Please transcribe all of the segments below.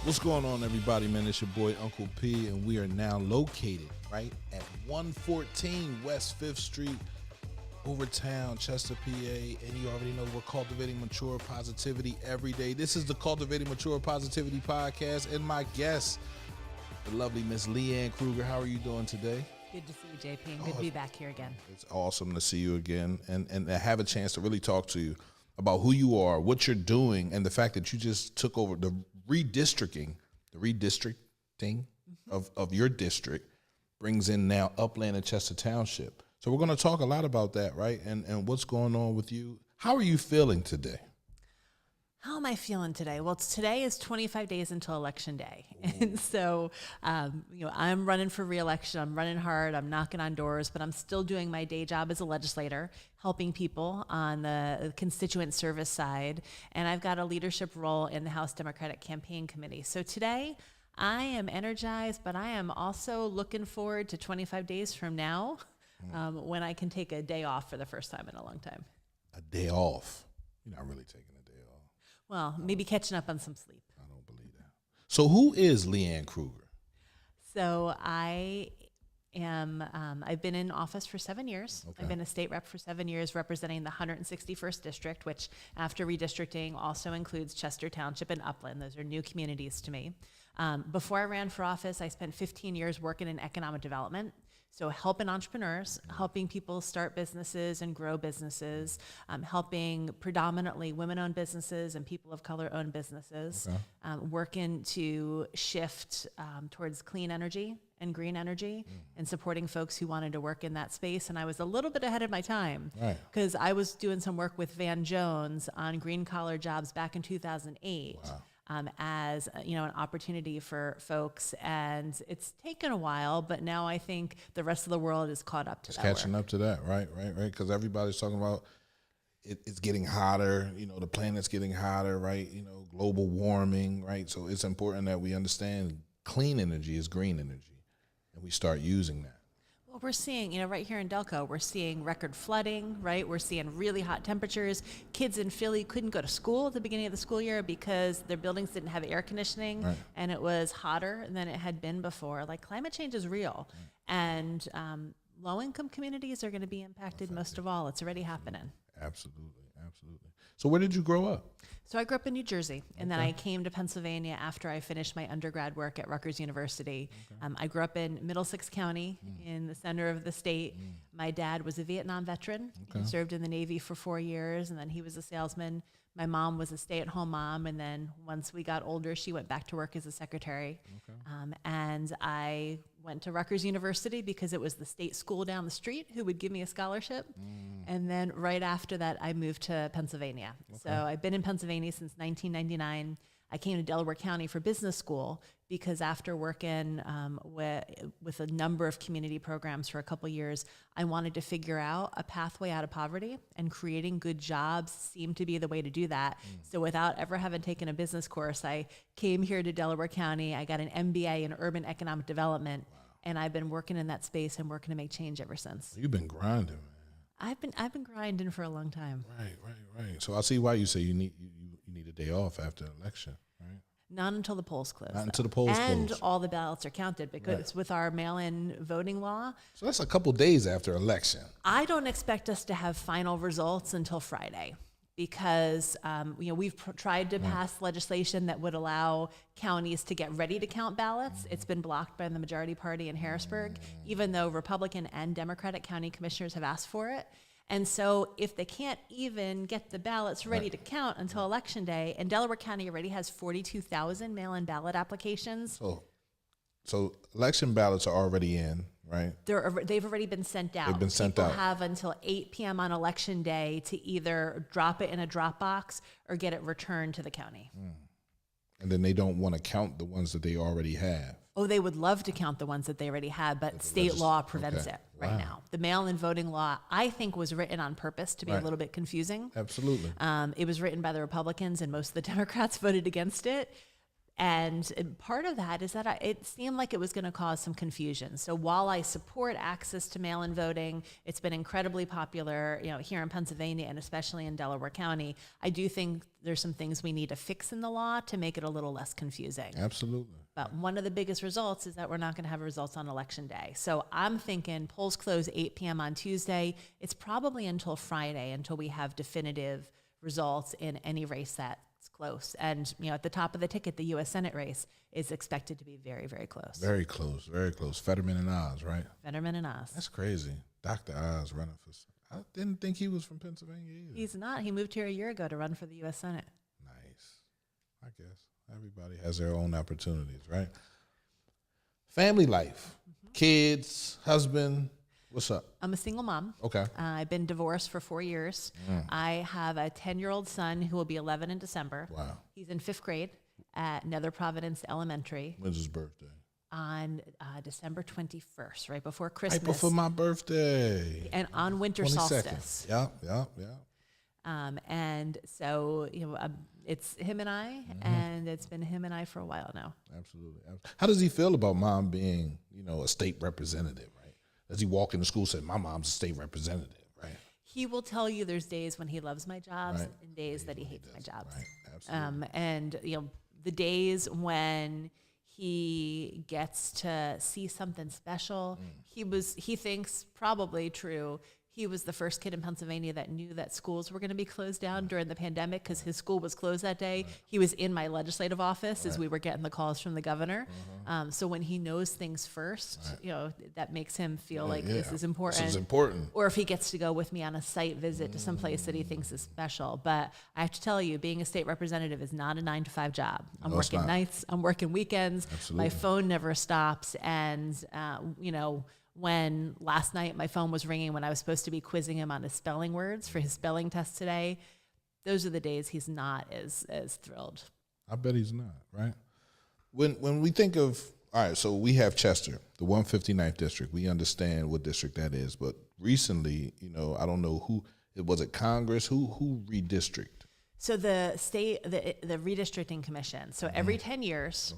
What's going on, everybody, man? It's your boy, Uncle P, and we are now located, right, at 114 West 5th Street, Overtown, Chester, PA, and you already know we're cultivating mature positivity every day. This is the Cultivating Mature Positivity podcast, and my guest, the lovely Miss Leanne Krueger. How are you doing today? Good to see you, JP, and good to be back here again. It's awesome to see you again and have a chance to really talk to you about who you are, what you're doing, and the fact that you just took over the redistricting of your district brings in now Upland and Chester Township. So we're going to talk a lot about that, right? And what's going on with you. How are you feeling today? How am I feeling today? Well, today is 25 days until Election Day. And so, I'm running for re-election. I'm running hard. I'm knocking on doors, but I'm still doing my day job as a legislator, helping people on the constituent service side. And I've got a leadership role in the House Democratic Campaign Committee. So today, I am energized, but I am also looking forward to 25 days from now when I can take a day off for the first time in a long time. A day off? You're not really taking a day off. Well, maybe catching up on some sleep. I don't believe that. So who is Leanne Krueger? So I am, I've been in office for 7 years. Okay. I've been a state rep for 7 years representing the 161st district, which after redistricting also includes Chester Township and Upland. Those are new communities to me. Before I ran for office, I spent 15 years working in economic development. So helping entrepreneurs, helping people start businesses and grow businesses, helping predominantly women-owned businesses and people of color-owned businesses, working to shift towards clean energy and green energy and supporting folks who wanted to work in that space. And I was a little bit ahead of my time because I was doing some work with Van Jones on green-collar jobs back in 2008. Wow. As an opportunity for folks, and it's taken a while, but now I think the rest of the world is caught up to that. Catching up to that, right? Because everybody's talking about it's getting hotter. The planet's getting hotter, right? Global warming, right? So it's important that we understand clean energy is green energy, and we start using that. Well, we're seeing, right here in Delco, we're seeing record flooding, right? We're seeing really hot temperatures. Kids in Philly couldn't go to school at the beginning of the school year because their buildings didn't have air conditioning, and it was hotter than it had been before. Like, climate change is real, and low-income communities are going to be impacted most of all. It's already happening. Absolutely. So where did you grow up? So I grew up in New Jersey, and then I came to Pennsylvania after I finished my undergrad work at Rutgers University. I grew up in Middlesex County in the center of the state. My dad was a Vietnam veteran. He served in the Navy for 4 years, and then he was a salesman. My mom was a stay-at-home mom, and then once we got older, she went back to work as a secretary. And I went to Rutgers University because it was the state school down the street who would give me a scholarship. And then right after that, I moved to Pennsylvania. So I've been in Pennsylvania since 1999. I came to Delaware County for business school because after working with a number of community programs for a couple years, I wanted to figure out a pathway out of poverty, and creating good jobs seemed to be the way to do that. So without ever having taken a business course, I came here to Delaware County. I got an MBA in urban economic development, and I've been working in that space and working to make change ever since. You've been grinding, man. I've been grinding for a long time. Right. So I see why you say you need a day off after the election, right? Not until the polls close. Not until the polls close. And all the ballots are counted, because with our mail-in voting law. So that's a couple days after election. I don't expect us to have final results until Friday, because we've tried to pass legislation that would allow counties to get ready to count ballots. It's been blocked by the majority party in Harrisburg, even though Republican and Democratic county commissioners have asked for it. And so if they can't even get the ballots ready to count until Election Day, and Delaware County already has 42,000 mail-in ballot applications. So election ballots are already in, right? They've already been sent out. They've been sent out. People have until 8 p.m. on Election Day to either drop it in a drop box or get it returned to the county. And then they don't want to count the ones that they already have. Oh, they would love to count the ones that they already had, but state law prevents it right now. The mail-in voting law, I think, was written on purpose to be a little bit confusing. Absolutely. It was written by the Republicans, and most of the Democrats voted against it. And part of that is that it seemed like it was going to cause some confusion. So while I support access to mail-in voting, it's been incredibly popular, here in Pennsylvania and especially in Delaware County. I do think there's some things we need to fix in the law to make it a little less confusing. Absolutely. But one of the biggest results is that we're not going to have results on Election Day. So I'm thinking polls close 8 p.m. on Tuesday. It's probably until Friday until we have definitive results in any race that's close. And, at the top of the ticket, the U.S. Senate race is expected to be very, very close. Very close, very close. Fetterman and Oz, right? Fetterman and Oz. That's crazy. Dr. Oz running for... I didn't think he was from Pennsylvania either. He's not. He moved here a year ago to run for the U.S. Senate. Nice. I guess everybody has their own opportunities, right? Family life, kids, husband. What's up? I'm a single mom. Okay. I've been divorced for 4 years. I have a 10-year-old son who will be 11 in December. Wow. He's in 5th grade at Nether Providence Elementary. When's his birthday? On December 21st, right before Christmas. Right before my birthday. And on winter 22nd. solstice. Yeah. And so, it's him and I, and it's been him and I for a while now. Absolutely. How does he feel about mom being, a state representative, right? Does he walk into school and say, my mom's a state representative, right? He will tell you there's days when he loves my jobs Right. and days that he hates my jobs. Right. Absolutely. And, the days when he gets to see something special, he thinks probably true. He was the first kid in Pennsylvania that knew that schools were going to be closed down during the pandemic because his school was closed that day. He was in my legislative office as we were getting the calls from the governor. So when he knows things first, that makes him feel like this is important. This is important. Or if he gets to go with me on a site visit to some place that he thinks is special. But I have to tell you, being a state representative is not a 9-to-5 job. I'm working nights. I'm working weekends. Absolutely. My phone never stops. And, when last night my phone was ringing when I was supposed to be quizzing him on his spelling words for his spelling test today, those are the days he's not as thrilled. I bet he's not, right? When we think of, all right, so we have Chester, the 159th district. We understand what district that is. But recently, I don't know who, was it Congress? Who redistricted? So the state, the redistricting commission. So every 10 years,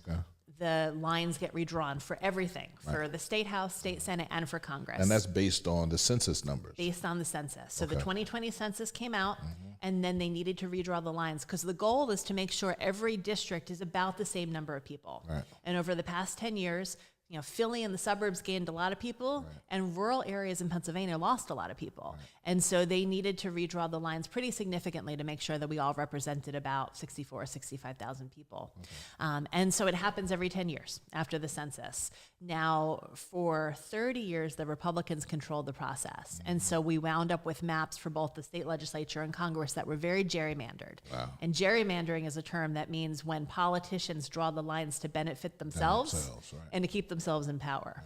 the lines get redrawn for everything, for the state house, state senate, and for Congress. And that's based on the census numbers. Based on the census. So the 2020 census came out, and then they needed to redraw the lines because the goal is to make sure every district is about the same number of people. Right. And over the past 10 years, Philly and the suburbs gained a lot of people, and rural areas in Pennsylvania lost a lot of people. And so they needed to redraw the lines pretty significantly to make sure that we all represented about 65,000 people. And so it happens every 10 years after the census. Now, for 30 years, the Republicans controlled the process. And so we wound up with maps for both the state legislature and Congress that were very gerrymandered. Wow. And gerrymandering is a term that means when politicians draw the lines to benefit themselves and to keep themselves in power.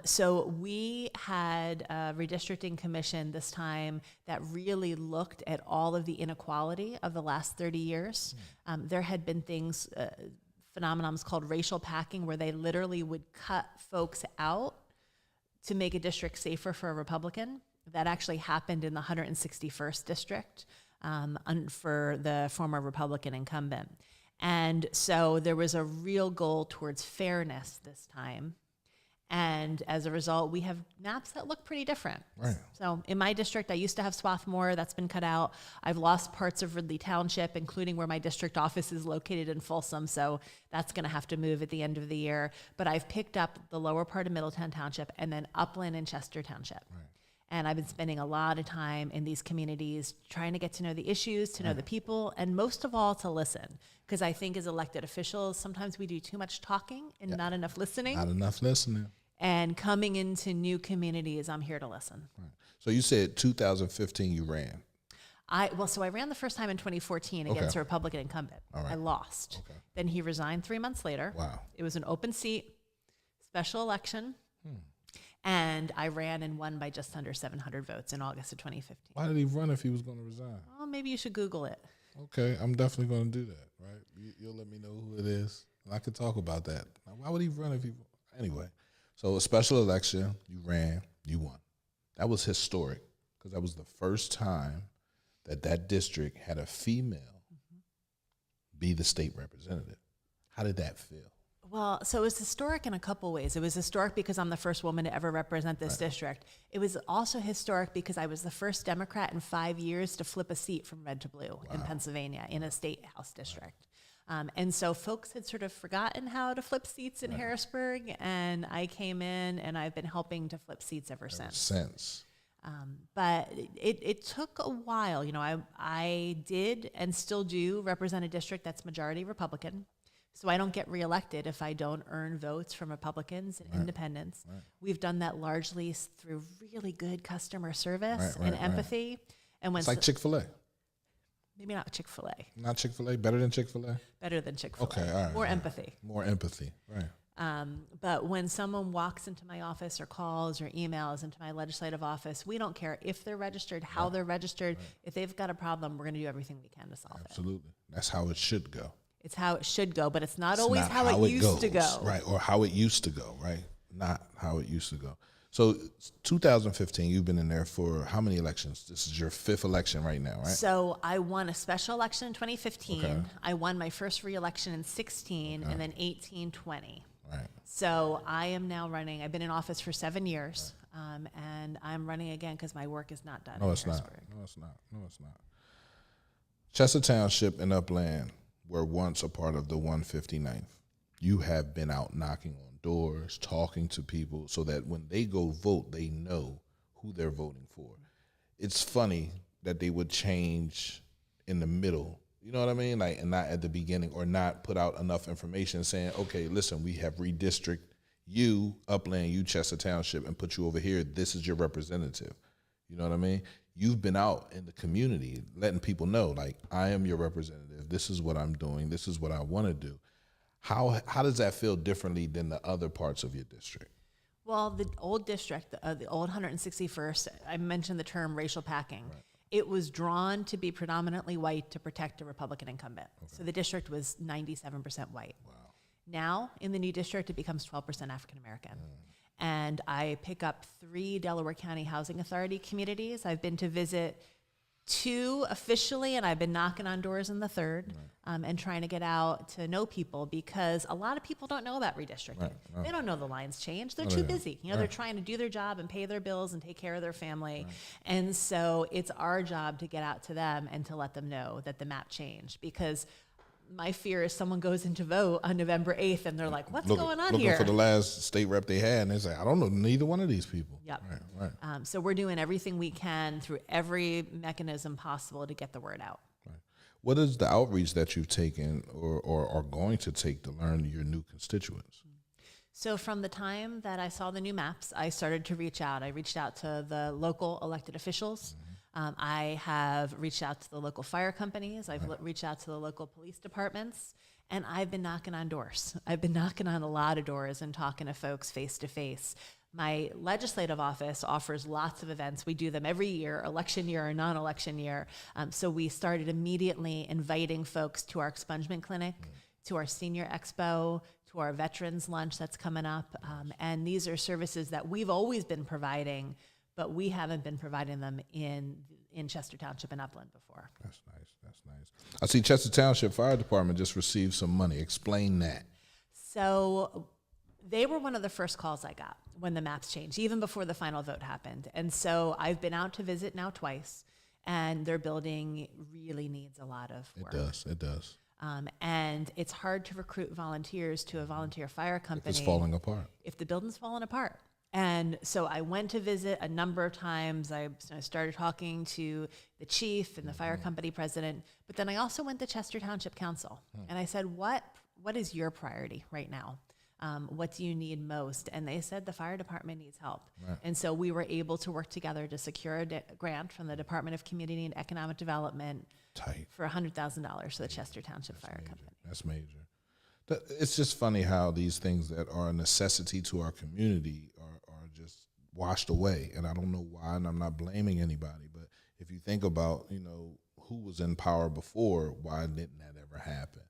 So we had a redistricting commission this time that really looked at all of the inequality of the last 30 years. There had been things, phenomenons called racial packing, where they literally would cut folks out to make a district safer for a Republican. That actually happened in the 161st district for the former Republican incumbent. And so there was a real goal towards fairness this time. And as a result, we have maps that look pretty different. Right. So in my district, I used to have Swarthmore. That's been cut out. I've lost parts of Ridley Township, including where my district office is located in Folsom. So that's going to have to move at the end of the year. But I've picked up the lower part of Middletown Township and then Upland and Chester Township. Right. And I've been spending a lot of time in these communities trying to get to know the issues, to know the people, and most of all, to listen. Because I think as elected officials, sometimes we do too much talking and not enough listening. Not enough listening. And coming into new communities, I'm here to listen. Right. So you said 2015 you ran. So I ran the first time in 2014 against a Republican incumbent. Right. I lost. Okay. Then he resigned 3 months later. Wow. It was an open seat, special election. And I ran and won by just under 700 votes in August of 2015. Why did he run if he was going to resign? Well, maybe you should Google it. Okay, I'm definitely going to do that, right? You'll let me know who it is, and I could talk about that. Now, why would he run if he... Anyway, so a special election, you ran, you won. That was historic because that was the first time that district had a female be the state representative. How did that feel? Well, so it was historic in a couple ways. It was historic because I'm the first woman to ever represent this district. It was also historic because I was the first Democrat in 5 years to flip a seat from red to blue in Pennsylvania in a state house district. And so folks had sort of forgotten how to flip seats in Harrisburg, and I came in, and I've been helping to flip seats ever since. But it took a while. You know, I did and still do represent a district that's majority Republican. So I don't get reelected if I don't earn votes from Republicans and independents. Right. We've done that largely through really good customer service and empathy. And when it's like Chick-fil-A. Maybe not Chick-fil-A. Not Chick-fil-A? Better than Chick-fil-A? Better than Chick-fil-A. Okay, all right. More empathy. More empathy, right. But when someone walks into my office or calls or emails into my legislative office, we don't care if they're registered, how they're registered. If they've got a problem, we're going to do everything we can to solve it. Absolutely. That's how it should go. It's how it should go, but it's not always how it used to go. Right, or how it used to go, right? Not how it used to go. So 2015, you've been in there for how many elections? This is your 5th election right now, right? So I won a special election in 2015. Okay. I won my first re-election in 16, and then 18, 20. Right. So I am now running. I've been in office for 7 years, and I'm running again because my work is not done. No, it's not. No, it's not. No, it's not. Chester Township and Upland were once a part of the 159th. You have been out knocking on doors, talking to people so that when they go vote, they know who they're voting for. It's funny that they would change in the middle, you know what I mean? Like, and not at the beginning, or not put out enough information saying, okay, listen, we have redistrict you, Upland, you, Chester Township, and put you over here. This is your representative. You know what I mean? You've been out in the community letting people know, like, I am your representative. This is what I'm doing. This is what I want to do. How does that feel differently than the other parts of your district? Well, the old district, the old 161st, I mentioned the term racial packing. Right. It was drawn to be predominantly white to protect a Republican incumbent. Okay. So the district was 97% white. Wow. Now, in the new district, it becomes 12% African American. And I pick up 3 Delaware County Housing Authority communities. I've been to visit 2 officially, and I've been knocking on doors in the 3rd, and trying to get out to know people, because a lot of people don't know about redistricting. Right. They don't know the lines change. They're too busy. You know, they're trying to do their job and pay their bills and take care of their family. And so it's our job to get out to them and to let them know that the map changed, because my fear is someone goes in to vote on November 8th and they're like, what's going on here? Looking for the last state rep they had, and they say, I don't know neither one of these people. Yep. Right. So we're doing everything we can through every mechanism possible to get the word out. Right. What is the outreach that you've taken or are going to take to learn your new constituents? So from the time that I saw the new maps, I started to reach out. I reached out to the local elected officials. I have reached out to the local fire companies. I've reached out to the local police departments, and I've been knocking on doors. I've been knocking on a lot of doors and talking to folks face to face. My legislative office offers lots of events. We do them every year, election year or non-election year. So we started immediately inviting folks to our expungement clinic, to our senior expo, to our veterans lunch that's coming up. And these are services that we've always been providing, but we haven't been providing them in Chester Township and Upland before. That's nice. That's nice. I see Chester Township Fire Department just received some money. Explain that. So they were one of the first calls I got when the maps changed, even before the final vote happened. And so I've been out to visit now twice, and their building really needs a lot of work. It does. And it's hard to recruit volunteers to a volunteer fire company. If it's falling apart. If the building's falling apart. And so I went to visit a number of times. I started talking to the chief and the fire company president, but then I also went to Chester Township Council. And I said, what is your priority right now? What do you need most? And they said the fire department needs help. Right. And so we were able to work together to secure a grant from the Department of Community and Economic Development for $100,000 for the Chester Township Fire Company. That's major. It's just funny how these things that are a necessity to our community are just washed away. And I don't know why, and I'm not blaming anybody, but if you think about, who was in power before, why didn't that ever happen?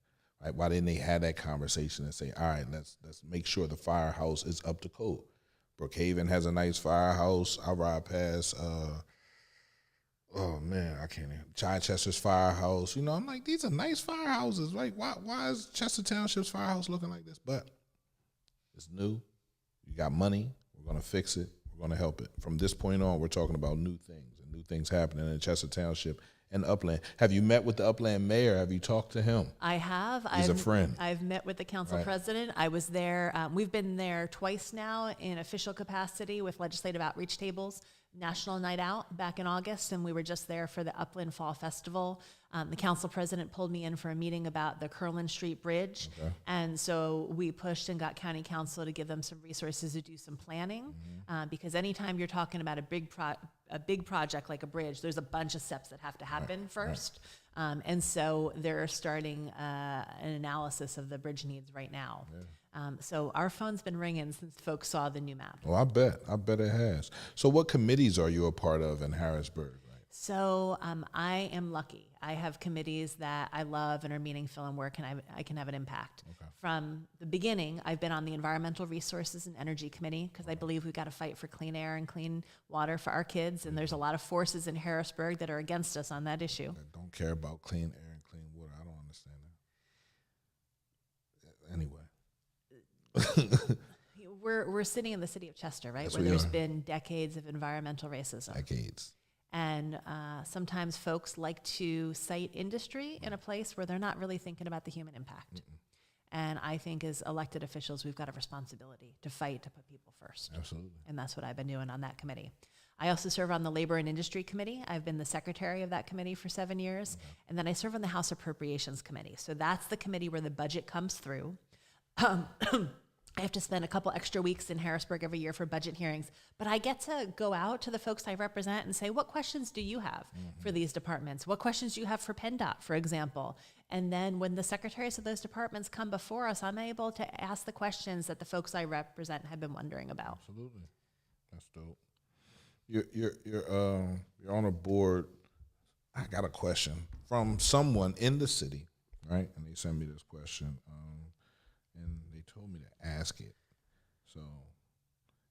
Right? Why didn't they have that conversation and say, all right, let's make sure the firehouse is up to code? Brookhaven has a nice firehouse. I ride past oh man, I can't even. Chichester's firehouse. You know, I'm like, these are nice firehouses. Like, why is Chester Township's firehouse looking like this? But it's new. You got money. We're gonna fix it. We're gonna help it. From this point on, we're talking about new things and new things happening in Chester Township and Upland. Have you met with the Upland mayor? Have you talked to him? I have. He's a friend. I've met with the council president. I was there. We've been there twice now in official capacity with legislative outreach tables. National Night Out back in August, and we were just there for the Upland Fall Festival. The council president pulled me in for a meeting about the Curlin Street Bridge, and so we pushed and got county council to give them some resources to do some planning, because anytime you're talking about a big project like a bridge, there's a bunch of steps that have to happen first. And so they're starting an analysis of the bridge needs right now. So our phone's been ringing since folks saw the new map. Oh, I bet it has. So what committees are you a part of in Harrisburg? So I am lucky. I have committees that I love and are meaningful and work, and I can have an impact. From the beginning, I've been on the Environmental Resources and Energy Committee because I believe we've got to fight for clean air and clean water for our kids, and there's a lot of forces in Harrisburg that are against us on that issue. That don't care about clean air and clean water. I don't understand that. Anyway. We're sitting in the city of Chester, right, Yes, where there's been decades of environmental racism. Decades. And sometimes folks like to cite industry in a place where they're not really thinking about the human impact. And I think as elected officials, we've got a responsibility to fight to put people first. Absolutely. And that's what I've been doing on that committee. I also serve on the Labor and Industry Committee. I've been the secretary of that committee for 7 years. And then I serve on the House Appropriations Committee. So that's the committee where the budget comes through. I have to spend a couple extra weeks in Harrisburg every year for budget hearings, but I get to go out to the folks I represent and say, what questions do you have for these departments? What questions do you have for PennDOT, for example? And then when the secretaries of those departments come before us, I'm able to ask the questions that the folks I represent have been wondering about. Absolutely. That's dope. You're on a board. I got a question from someone in the city, right? And they sent me this question. And they told me to ask it. So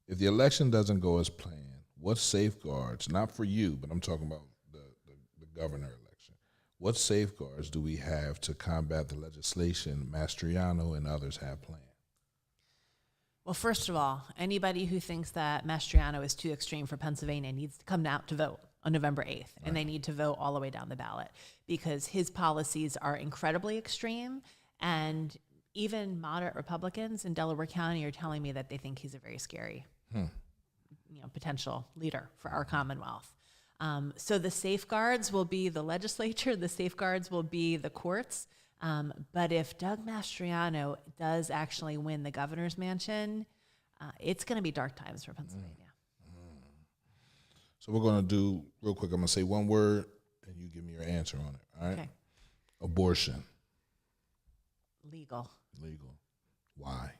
if the election doesn't go as planned, what safeguards, not for you, but I'm talking about the governor election, what safeguards do we have to combat the legislation Mastriano and others have planned? Well, first of all, anybody who thinks that Mastriano is too extreme for Pennsylvania needs to come out to vote on November 8th, and they need to vote all the way down the ballot because his policies are incredibly extreme, and even moderate Republicans in Delaware County are telling me that they think he's a very scary, potential leader for our Commonwealth. So the safeguards will be the legislature, the safeguards will be the courts. But if Doug Mastriano does actually win the governor's mansion, it's going to be dark times for Pennsylvania. So we're going to do, real quick, I'm going to say one word, and you give me your answer on it, all right? Okay. Abortion. Legal. Why?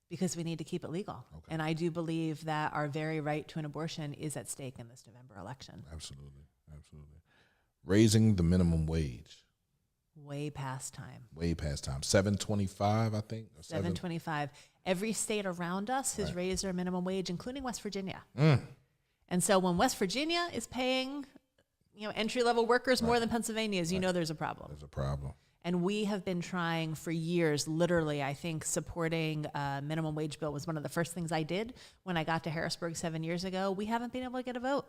Because we need to keep it legal. Okay. And I do believe that our very right to an abortion is at stake in this November election. Absolutely. Raising the minimum wage. Way past time. $7.25, I think. $7.25. Every state around us has raised their minimum wage, including West Virginia. And so when West Virginia is paying, entry-level workers more than Pennsylvania is, there's a problem. There's a problem. And we have been trying for years, literally, I think supporting a minimum wage bill was one of the first things I did when I got to Harrisburg 7 years ago. We haven't been able to get a vote.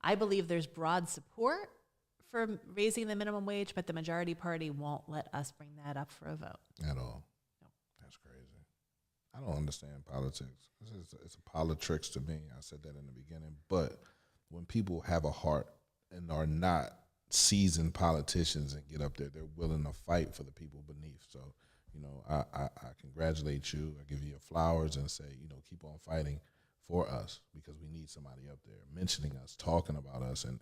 I believe there's broad support for raising the minimum wage, but the majority party won't let us bring that up for a vote. At all. No. That's crazy. I don't understand politics. It's a politics to me. I said that in the beginning. But when people have a heart and are not seasoned politicians and get up there, they're willing to fight for the people beneath. So, I congratulate you. I give you your flowers and say, keep on fighting for us because we need somebody up there mentioning us, talking about us, and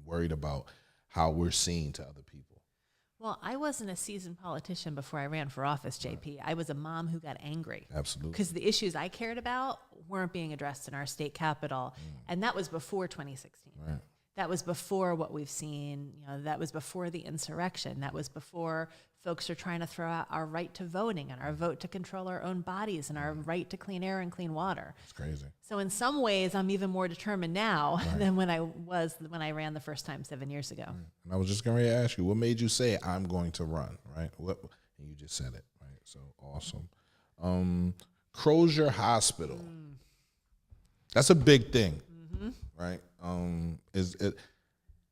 worried about how we're seen to other people. Well, I wasn't a seasoned politician before I ran for office, JP. I was a mom who got angry. Absolutely. Because the issues I cared about weren't being addressed in our state capital, and that was before 2016. Right. That was before what we've seen. That was before the insurrection. That was before folks are trying to throw out our right to voting and our vote to control our own bodies and our right to clean air and clean water. It's crazy. So in some ways, I'm even more determined now than when I ran the first time 7 years ago. And I was just going to ask you, what made you say I'm going to run, right? And you just said it, right? So awesome. Krueger Hospital. That's a big thing, right?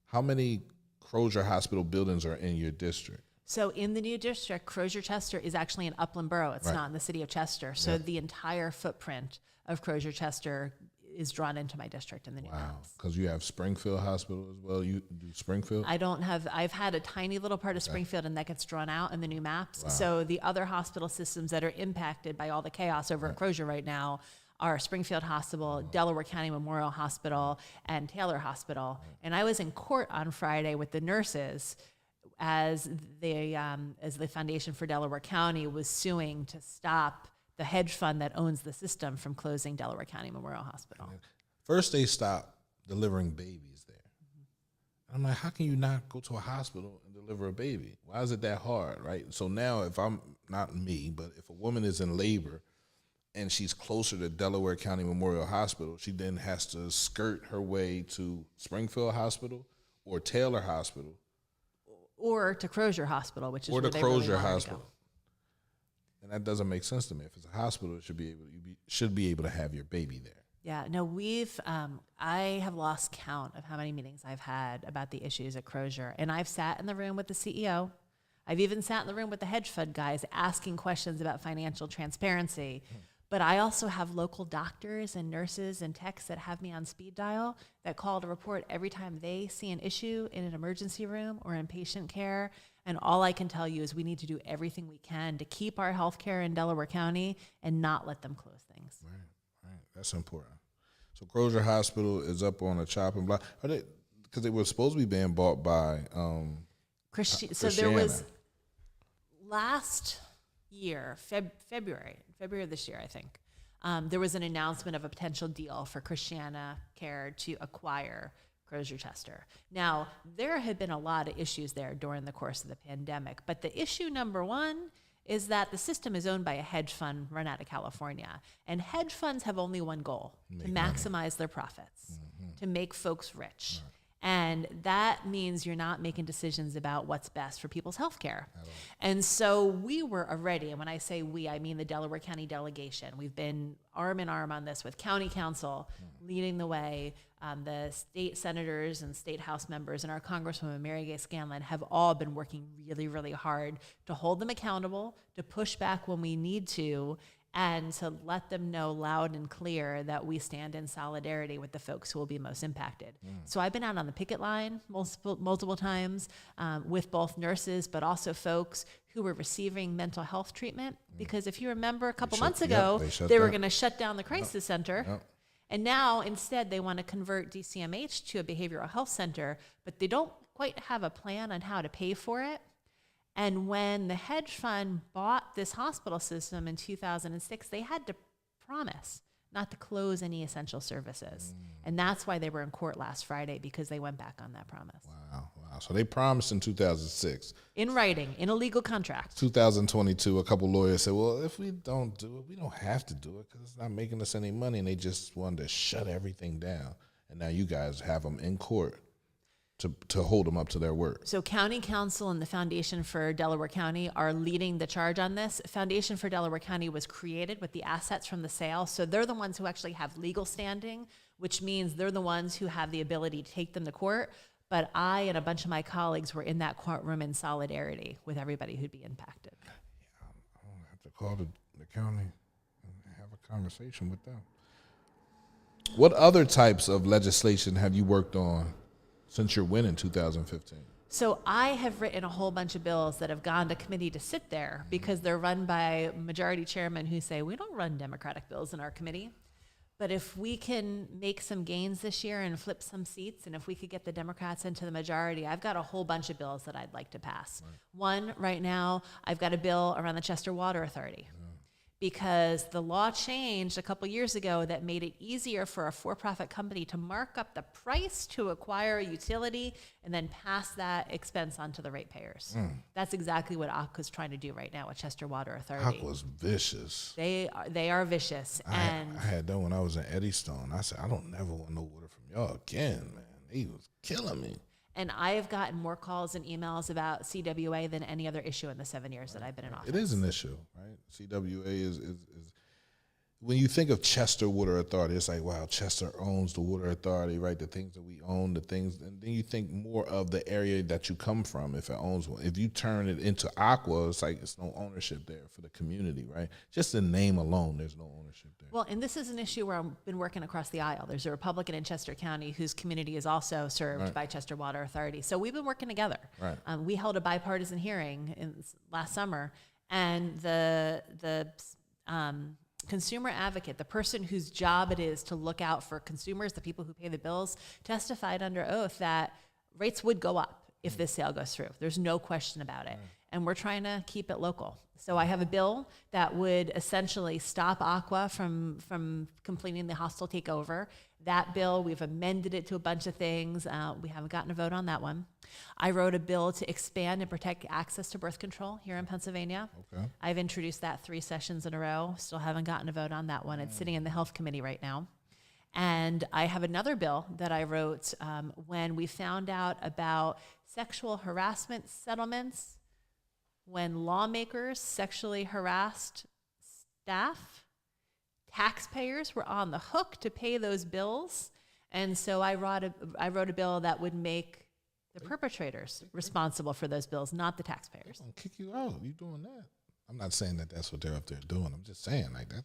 How many Krueger Hospital buildings are in your district? So in the new district, Krueger-Chester is actually in Upland Borough. It's not in the city of Chester. So the entire footprint of Krueger-Chester is drawn into my district in the new maps. Because you have Springfield Hospital as well. You do Springfield? I've had a tiny little part of Springfield, and that gets drawn out in the new maps. So the other hospital systems that are impacted by all the chaos over at Krueger right now are Springfield Hospital, Delaware County Memorial Hospital, and Taylor Hospital. And I was in court on Friday with the nurses as the Foundation for Delaware County was suing to stop the hedge fund that owns the system from closing Delaware County Memorial Hospital. First, they stopped delivering babies there. I'm like, how can you not go to a hospital and deliver a baby? Why is it that hard, right? So now if I'm, not me, but if a woman is in labor and she's closer to Delaware County Memorial Hospital, she then has to skirt her way to Springfield Hospital or Taylor Hospital. Or to Krueger Hospital, which is or where the they really Krueger wanted Hospital. to go. And that doesn't make sense to me. If it's a hospital, it should be able to have your baby there. Yeah, no, I have lost count of how many meetings I've had about the issues at Krueger. And I've sat in the room with the CEO. I've even sat in the room with the hedge fund guys asking questions about financial transparency. But I also have local doctors and nurses and techs that have me on speed dial that call to report every time they see an issue in an emergency room or in patient care. And all I can tell you is we need to do everything we can to keep our healthcare in Delaware County and not let them close things. Right. That's important. So Krueger Hospital is up on a chopping block. Because they were supposed to be being bought by So there was last year, February of this year, I think, there was an announcement of a potential deal for Christiana Care to acquire Krueger-Chester. Now, there had been a lot of issues there during the course of the pandemic, but the issue number one is that the system is owned by a hedge fund run out of California. And hedge funds have only one goal, to maximize their profits, to make folks rich. Right. And that means you're not making decisions about what's best for people's health care. And so we were already, and when I say we, I mean the Delaware County delegation. We've been arm in arm on this with county council leading the way. The state senators and state house members and our Congresswoman Mary Gay Scanlon have all been working really, really hard to hold them accountable, to push back when we need to, and to let them know loud and clear that we stand in solidarity with the folks who will be most impacted. So I've been out on the picket line multiple times with both nurses, but also folks who were receiving mental health treatment. Because if you remember a couple months ago, they were going to shut down the crisis center. Yep. And now instead they want to convert DCMH to a behavioral health center, but they don't quite have a plan on how to pay for it. And when the hedge fund bought this hospital system in 2006, they had to promise not to close any essential services. And that's why they were in court last Friday, because they went back on that promise. Wow. So they promised in 2006. In writing, in a legal contract. 2022, a couple lawyers said, well, if we don't do it, we don't have to do it because it's not making us any money. And they just wanted to shut everything down. And now you guys have them in court to hold them up to their word. So County Council and the Foundation for Delaware County are leading the charge on this. Foundation for Delaware County was created with the assets from the sale. So they're the ones who actually have legal standing, which means they're the ones who have the ability to take them to court. But I and a bunch of my colleagues were in that courtroom in solidarity with everybody who'd be impacted. Yeah, I'm going to have to call the county and have a conversation with them. What other types of legislation have you worked on since your win in 2015? So I have written a whole bunch of bills that have gone to committee to sit there because they're run by majority chairmen who say, we don't run Democratic bills in our committee. But if we can make some gains this year and flip some seats, and if we could get the Democrats into the majority, I've got a whole bunch of bills that I'd like to pass. Right. One, right now, I've got a bill around the Chester Water Authority. because the law changed a couple years ago that made it easier for a for-profit company to mark up the price to acquire a utility and then pass that expense on to the ratepayers. That's exactly what Aqua's trying to do right now with Chester Water Authority. Aqua's vicious. They are vicious. I had that when I was in Eddystone. I said, I don't never want no water from y'all again, man. He was killing me. And I have gotten more calls and emails about CWA than any other issue in the 7 years that I've been in office. It is an issue, right? CWA is when you think of Chester Water Authority, it's like, wow, Chester owns the water authority, right? The things that we own, the things, and then you think more of the area that you come from if it owns one. If you turn it into Aqua, it's like it's no ownership there for the community, right? Just the name alone, there's no ownership there. Well, and this is an issue where I've been working across the aisle. There's a Republican in Chester County whose community is also served by Chester Water Authority. So we've been working together. Right. We held a bipartisan hearing last summer, and the consumer advocate, the person whose job it is to look out for consumers, the people who pay the bills, testified under oath that rates would go up if this sale goes through. There's no question about it. And we're trying to keep it local. So I have a bill that would essentially stop Aqua from completing the hostile takeover. That bill, we've amended it to a bunch of things. We haven't gotten a vote on that one. I wrote a bill to expand and protect access to birth control here in Pennsylvania. Okay. I've introduced that 3 sessions in a row. Still haven't gotten a vote on that one. It's sitting in the health committee right now. And I have another bill that I wrote when we found out about sexual harassment settlements, when lawmakers sexually harassed staff. Taxpayers were on the hook to pay those bills, and so I wrote a bill that would make the perpetrators responsible for those bills, not the taxpayers. I'll kick you out. You doing that? I'm not saying that that's what they're up there doing. I'm just saying like that.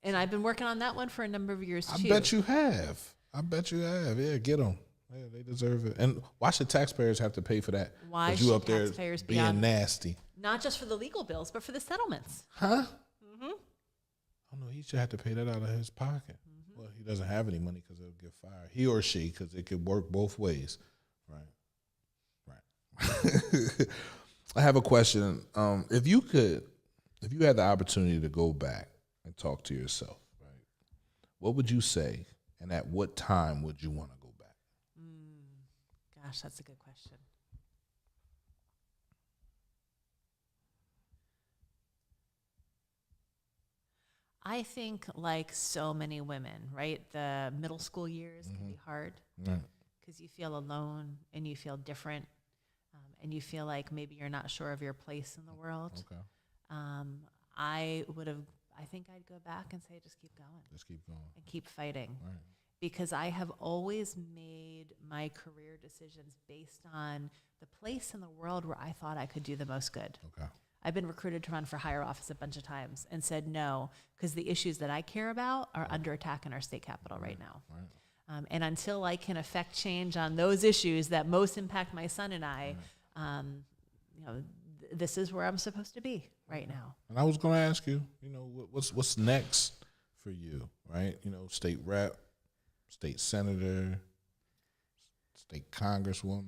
And I've been working on that one for a number of years too. I bet you have. Yeah, get them. Yeah, they deserve it. And why should taxpayers have to pay for that? Why you should up there taxpayers be being nasty? Not just for the legal bills, but for the settlements. Huh? Mm-hmm. Oh no, he should have to pay that out of his pocket. Mm-hmm. Well, he doesn't have any money because he'll get fired. He or she, because it could work both ways. Right. I have a question. If you had the opportunity to go back and talk to yourself, right, what would you say, and at what time would you want to go back? Gosh, that's a good question. I think, like so many women, right, the middle school years can be hard because you feel alone and you feel different, and you feel like maybe you're not sure of your place in the world. Okay. I think I'd go back and say, just keep going. Just keep going. And keep fighting. Right. Because I have always made my career decisions based on the place in the world where I thought I could do the most good. Okay. I've been recruited to run for higher office a bunch of times and said no, because the issues that I care about are under attack in our state capitol right now. Right. And until I can affect change on those issues that most impact my son and I, this is where I'm supposed to be right now. And I was going to ask you, what's next for you, right? State rep, state senator, state congresswoman,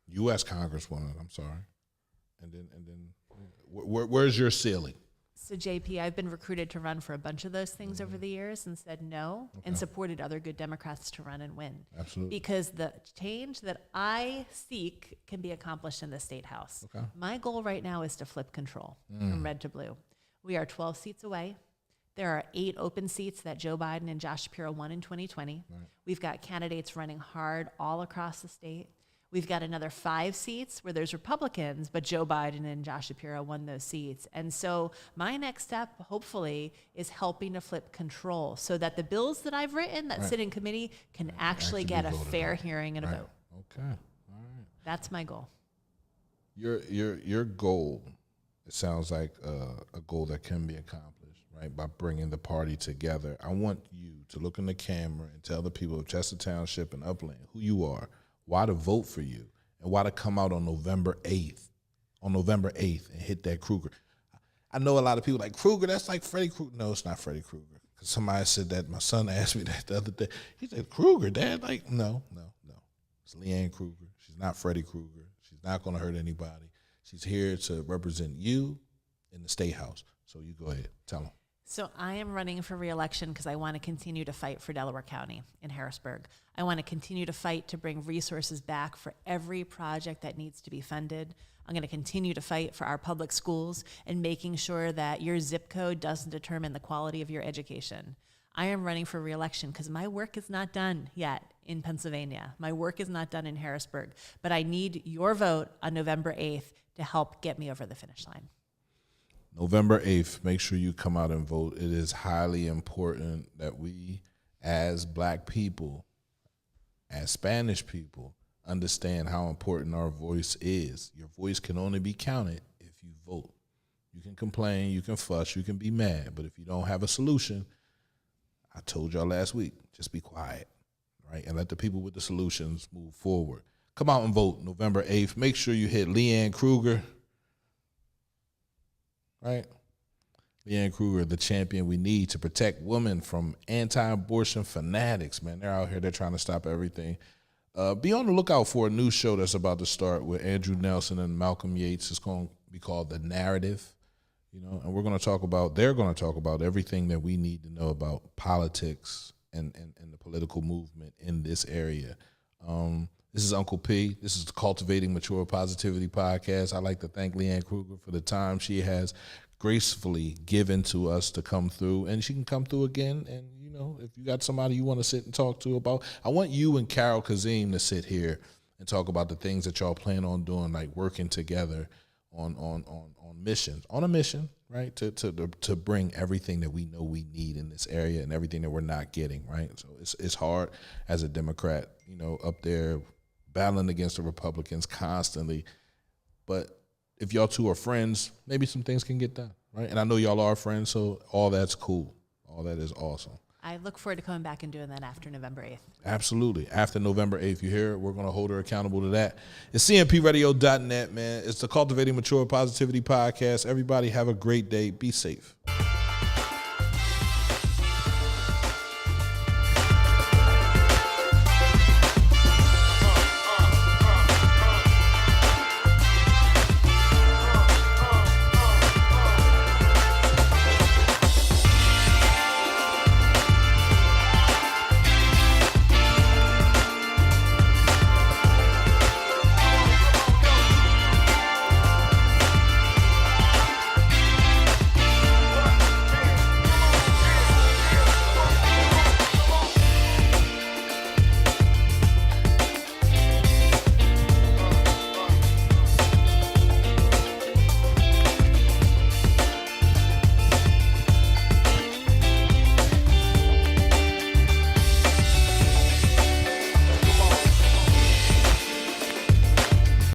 U.S. congresswoman. I'm sorry, and then where's your ceiling? So JP, I've been recruited to run for a bunch of those things over the years and said no, and supported other good Democrats to run and win. Absolutely. Because the change that I seek can be accomplished in the state house. Okay. My goal right now is to flip control from red to blue. We are 12 seats away. There are 8 open seats that Joe Biden and Josh Shapiro won in 2020. Right. We've got candidates running hard all across the state. We've got another 5 seats where there's Republicans, but Joe Biden and Josh Shapiro won those seats. And so my next step, hopefully, is helping to flip control so that the bills that I've written that sit in committee can actually get a fair hearing and a vote. Okay. All right. That's my goal. Your goal, it sounds like a goal that can be accomplished, right, by bringing the party together. I want you to look in the camera and tell the people of Chester Township and Upland who you are, why to vote for you, and why to come out on November 8th and hit that Krueger. I know a lot of people like, Krueger, that's like Freddy Krueger. No, it's not Freddy Krueger. Because somebody said that. My son asked me that the other day. He said, Krueger, Dad? Like, no. It's Leanne Krueger. She's not Freddy Krueger. She's not going to hurt anybody. She's here to represent you in the State House. So you go ahead, tell them. So I am running for re-election because I want to continue to fight for Delaware County in Harrisburg. I want to continue to fight to bring resources back for every project that needs to be funded. I'm going to continue to fight for our public schools and making sure that your zip code doesn't determine the quality of your education. I am running for re-election because my work is not done yet in Pennsylvania. My work is not done in Harrisburg, but I need your vote on November 8th to help get me over the finish line. November 8th, make sure you come out and vote. It is highly important that we, as Black people, as Spanish people, understand how important our voice is. Your voice can only be counted if you vote. You can complain, you can fuss, you can be mad, but if you don't have a solution, I told y'all last week, just be quiet, right? And let the people with the solutions move forward. Come out and vote November 8th. Make sure you hit Leanne Krueger. Right? Leanne Krueger, the champion we need to protect women from anti-abortion fanatics, man. They're out here, they're trying to stop everything. Be on the lookout for a new show that's about to start with Andrew Nelson and Malcolm Yates. It's going to be called The Narrative, you know, and they're going to talk about everything that we need to know about politics and the political movement in this area. This is Uncle P. This is the Cultivating Mature Positivity podcast. I'd like to thank Leanne Krueger for the time she has gracefully given to us to come through. And she can come through again. And, you know, if you got somebody you want to sit and talk to about, I want you and Carol Kazim to sit here and talk about the things that y'all plan on doing, like working together on missions, on a mission, right, to bring everything that we know we need in this area and everything that we're not getting, right? So it's hard as a Democrat, you know, up there battling against the Republicans constantly. But if y'all two are friends, maybe some things can get done, right? And I know y'all are friends, so all that's cool. All that is awesome. I look forward to coming back and doing that after November 8th. Absolutely. After November 8th, you hear it, we're going to hold her accountable to that. It's cmpradio.net, man. It's the Cultivating Mature Positivity podcast. Everybody have a great day. Be safe.